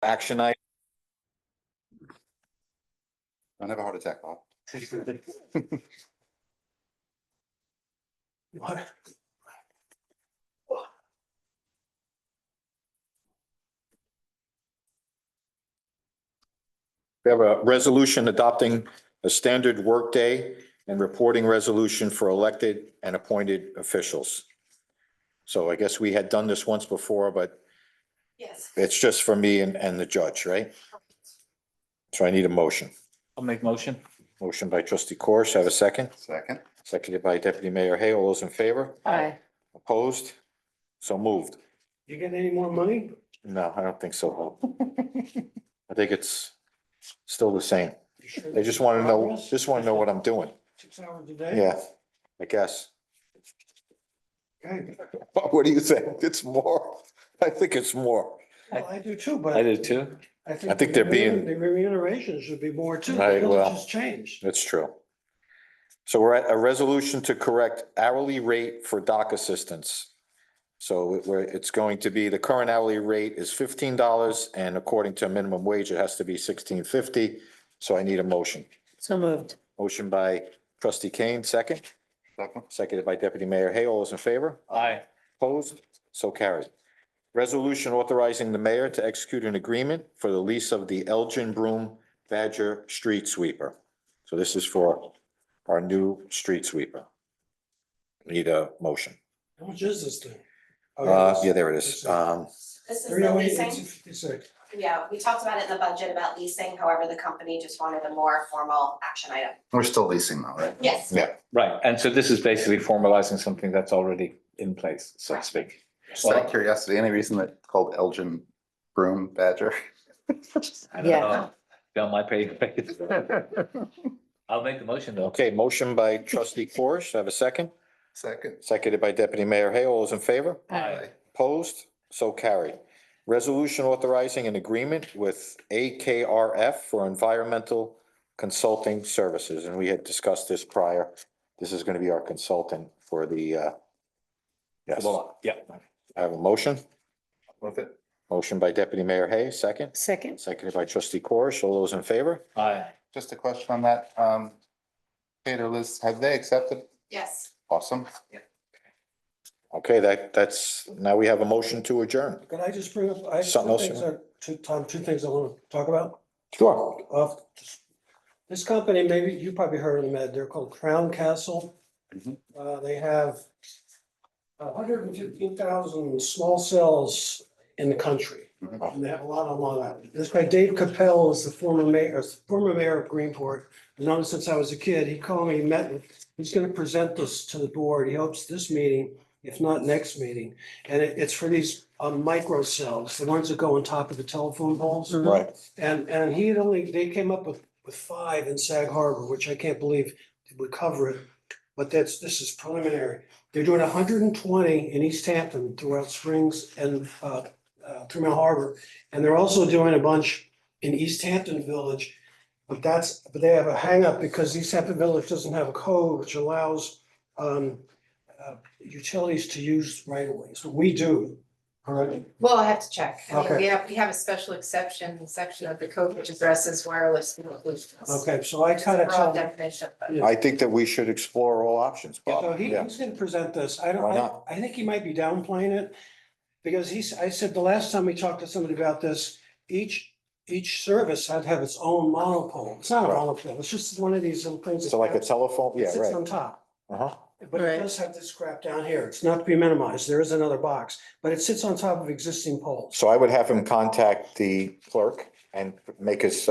Action item. Don't have a heart attack, Bob. What? We have a resolution adopting a standard workday and reporting resolution for elected and appointed officials. So I guess we had done this once before, but Yes. it's just for me and the judge, right? So I need a motion. I'll make motion. Motion by trustee Corish, have a second? Second. Seconded by deputy mayor Hay. All those in favor? Aye. Opposed? So moved. You getting any more money? No, I don't think so. I think it's still the same. You sure They just want to know, what I'm doing. 6 hours a day? Yeah, I guess. Okay. What do you think? It's more? I think it's more. Well, I do too, but. I did too. I think they're being- The remuneration should be more too. Right, The well. village has changed. That's true. So we're at a resolution to correct hourly rate for dock assistants. So it's going to be, the current hourly rate is $15, and according to minimum wage, it has to be $16.50. So I need a motion. So moved. Motion by trustee Kane, second. Second. Seconded by deputy mayor Hay. All those in favor? Aye. Opposed? So carried. Resolution authorizing the mayor to execute an agreement for the lease of the Elgin Broom Badger Street Sweeper. So this is for our new street sweeper. Need a motion. How much is this thing? Yeah, there it is. This is the 308,856. Yeah, we talked about it in the budget about leasing, however, the company just wanted a more formal action item. We're still leasing though, right? Yes. Yeah. Right, and so this is basically formalizing something that's already in place, so to speak. Just out of curiosity, any reason that it's called Elgin Broom Badger? I don't know. Bill might pay. I'll make the motion though. Okay, motion by trustee Corish. Have a second? Second. Seconded by deputy mayor Hay. All those in favor? Aye. Opposed? So carried. Resolution authorizing an agreement with AKRF for environmental consulting services, and we had discussed this prior. This is going to be our consultant for the, yes, Yeah. I have a motion. Move it. Motion by deputy mayor Hay, second. Second. Seconded by trustee Corish. All those in favor? Aye. Just a question on that. Kate or Liz, have they accepted? Yes. Awesome. Okay, that's, now we have a motion to adjourn. Could I just bring up, I have Something two else, things, you Tom, two things I want to talk about. Sure. This company, maybe you probably heard of them, Ed, they're called Crown Castle. Mhm. They have 115,000 small cells in the country. Mhm. And they have a lot on Long Island. This guy, Dave Capel, is the former mayor of Greenport. I've known him since I was a kid. He called me, he's gonna present this to the board. He hopes this meeting, if not next meeting. And it's for these micro cells, the ones that go on top of the telephone poles. Right. And they came up with 5 in Sag Harbor, which I can't believe would cover it. But this is preliminary. They're doing 120 in East Hampton throughout Springs and Three Mile Harbor. And they're also doing a bunch in East Hampton Village. But they have a hangup because East Hampton Village doesn't have a code which allows utilities to use right of ways. So we do. All right. Well, I have to check. I mean, Okay. we have a special exception section of the code which addresses wireless communications. Okay, so I It's a kind of broad tell. definition, but Yeah. I think that we should explore all options, Yeah, so Bob. Yeah. he's gonna present this. Why not? I think he might be downplaying it. Because I said the last time we talked to somebody about this, each service had to have its own monopole. It's not a Right. monopole, it's just one of these little things. So like a telephone, It yeah, sits right. on top, Uh-huh. but it does have this crap down here. It's not to be minimized. There is another box, but it sits on top of existing poles. So I would have him contact the clerk and make us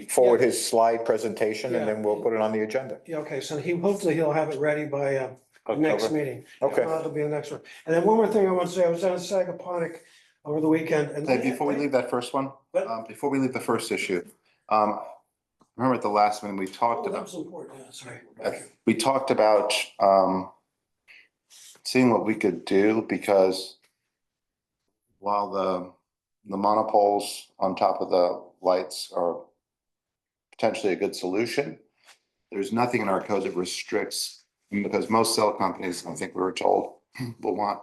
forward his slide presentation, and then we'll put it on the agenda. Yeah, okay, so hopefully he'll have it ready by next October. meeting. Okay. If not, it'll be the next one. And then one more thing I want to say, I was down in Sagaponic over the weekend and. Hey, before we leave that first one, What? before we leave the first issue, remember at the last one, we talked Oh, that about, was important, yeah, sorry. we talked about seeing what we could do because while the monopoles on top of the lights are potentially a good solution, there's nothing in our code that restricts, because most cell companies, I think we were told, will want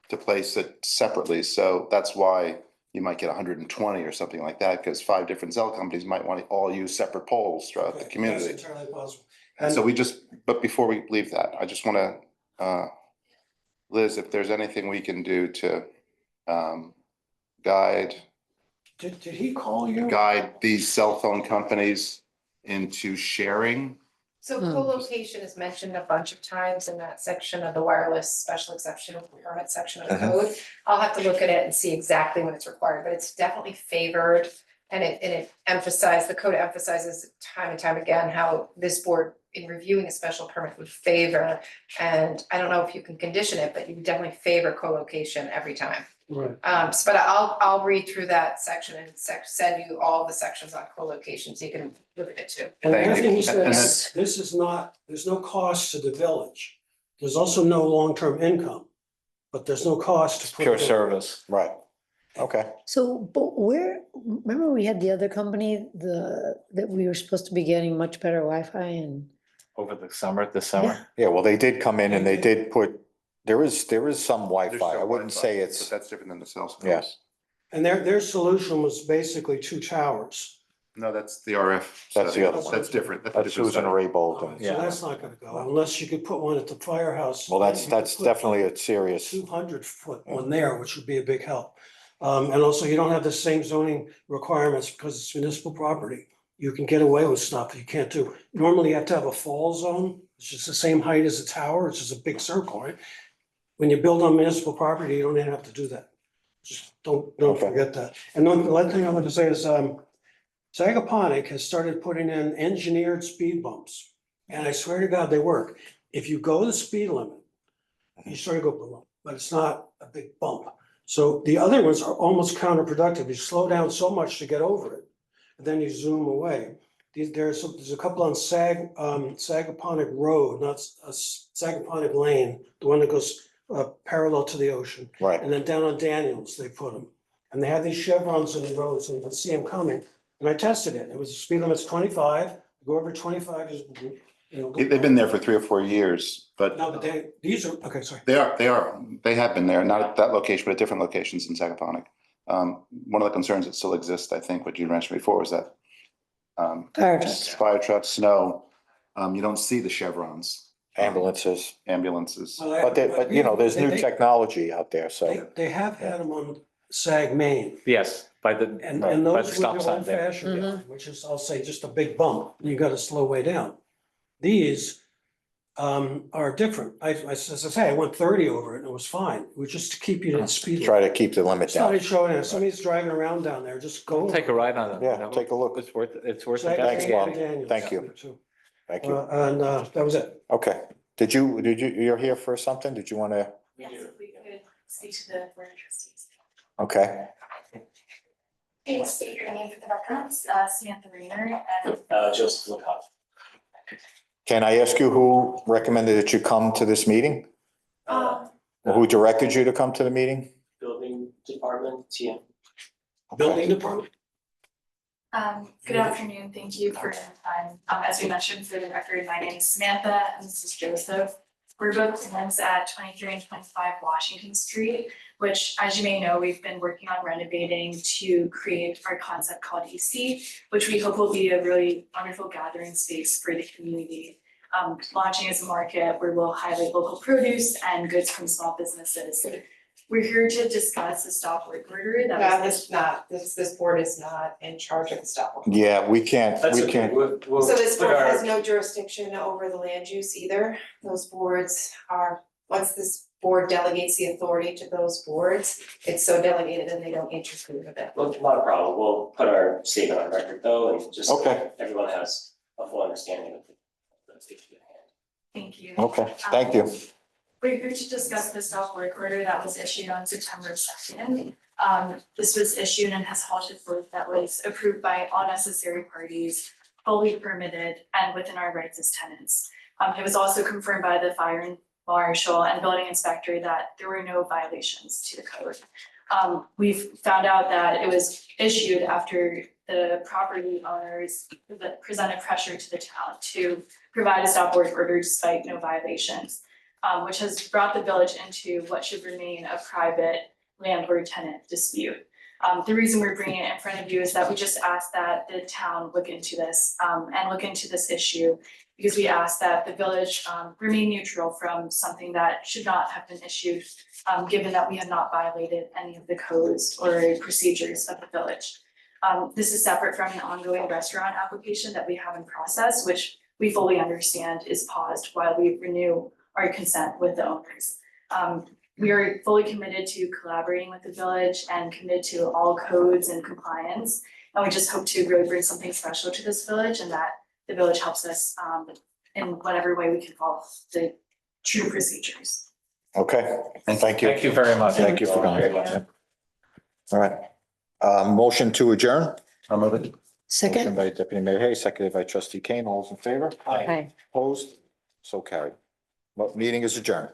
to place it separately. So that's why you might get 120 or something like that, because 5 different cell companies might want to all use separate poles throughout the That's community. entirely possible. And so but before we leave that, I just want to, Liz, if there's anything we can do to guide Did he call you? these cell phone companies into sharing. So co-location is mentioned a bunch of times in that section of the wireless special exception permit section of the code. I'll have to look at it and see exactly when it's required, but it's definitely favored. And it emphasized, the code emphasizes time and time again how this board in reviewing a special permit would favor. And I don't know if you can condition it, but you definitely favor co-location every time. Right. But I'll read through that section and send you all the sections on co-location so you can look at it too. And the Thank other you. thing is And that that's- this is not, there's no cost to the village. There's also no long-term income, but there's no cost to. put Pure it in. service. Right. Okay. So, but remember we had the other company, that we were supposed to be getting much better Wi-Fi and. Over the summer, this summer. Yeah, well, they did come in and they did put, there is some There's Wi-Fi. still I wouldn't Wi-Fi, say but it's, that's different than the cell phones. Yes. And their solution was basically 2 towers. No, that's the RF. That's study. the other one. That's different. a that's different Susan study. Ray So Bolton. Yeah. that's not gonna go unless you could put one at the firehouse. Well, that's You could put definitely a serious, 200-foot one there, which would be a big help. And also you don't have the same zoning requirements because it's municipal property. You can get away with stuff you can't do. Normally you have to have a fall zone, it's just the same height as a tower, it's just a big circle, right? When you build on municipal property, you don't even have to do that. Just don't Okay. forget that. And then the last thing I want to say is, Sagaponic has started putting in engineered speed bumps. And I swear to God, they work. If you go the speed limit, you sort of go below, but it's not a big bump. So the other ones are almost counterproductive. You slow down so much to get over it, and then you zoom away. There's a couple on Sagaponic Road, not Sagaponic Lane, the one that goes parallel to the ocean. right. And then down on Daniels, they put them. And they have these chevrons in the road, so you can see them coming. And I tested it. It was speed limit's 25. Go over 25, you know. They've been there for 3 or 4 years, but No, but these are, okay, sorry. they have been there, not at that location, but at different locations in Sagaponic. One of the concerns that still exists, I think, what you mentioned before, is that Fire trucks. fire trucks, snow, you don't see the chevrons, Ambulances, ambulances. but you know, there's new technology out there, so. They have had them on Sag Main. Yes, by the, And by the those were stop the sign old there. fashioned, which is, I'll say, just a big bump. You gotta slow way down. These are different. As I say, I went 30 over it and it was fine. It was just to keep you at speed. limit. Try to keep the limit down. Started showing it. Somebody's driving around down there, just go. Take a ride on it. Yeah, take a look. It's worth, it's worth Sag it. Thanks, Main Bob. and Daniels. Thank you. Thank you. And that was it. Okay. You're here for something? Did you want to? Yes, if we could speak to the board of trustees. Okay. Hey, state your name for the records, Samantha Rayner and Joseph Lecoq. Can I ask you who recommended that you come to this meeting? Or who directed you to come to the meeting? Building Department, TM. Building department. good afternoon, thank you for your time. As we mentioned for the record, my name is Samantha and this is Joseph. We're both tenants at 23 and 25 Washington Street, which, as you may know, we've been working on renovating to create our concept called EC, which we hope will be a really wonderful gathering space for the community. Launching as a market where we'll highlight local produce and goods from small businesses. We're here to discuss the stop work order that was. This board is not in charge of the stop work. Yeah, we can't, That's we okay. can't. We'll So this put board our- has no jurisdiction over the land use either. Those boards are, once this board delegates the authority to those boards, it's so delegated and they don't interfere with it. Well, not a problem. We'll put our statement on record though, and just so Okay. everyone has a full understanding of the issue at hand. Thank you. Okay, thank you. We're here to discuss the stop work order that was issued on September 2nd. This was issued and has halted work that was approved by all necessary parties, fully permitted and within our rights as tenants. It was also confirmed by the fire and marshal and building inspector that there were no violations to the code. We've found out that it was issued after the property owners presented pressure to the town to provide a stop work order despite no violations. Which has brought the village into what should remain a private landlord-tenant dispute. The reason we're bringing it in front of you is that we just asked that the town look into this, and look into this issue. Because we asked that the village, remain neutral from something that should not have been issued, given that we have not violated any of the codes or procedures of the village. This is separate from an ongoing restaurant application that we have in process, which we fully understand is paused while we renew our consent with the owners. We are fully committed to collaborating with the village and committed to all codes and compliance. And we just hope to really bring something special to this village and that the village helps us in whatever way we can follow the true procedures. Okay, thank you. Thank you very much. Thank you for coming. Thank All right. Motion to adjourn. I'll move it. Motion Second? by Deputy Mayor Hay, seconded by Trustee Kane. All those in favor? Aye. Opposed? So carried. Well, meeting is adjourned.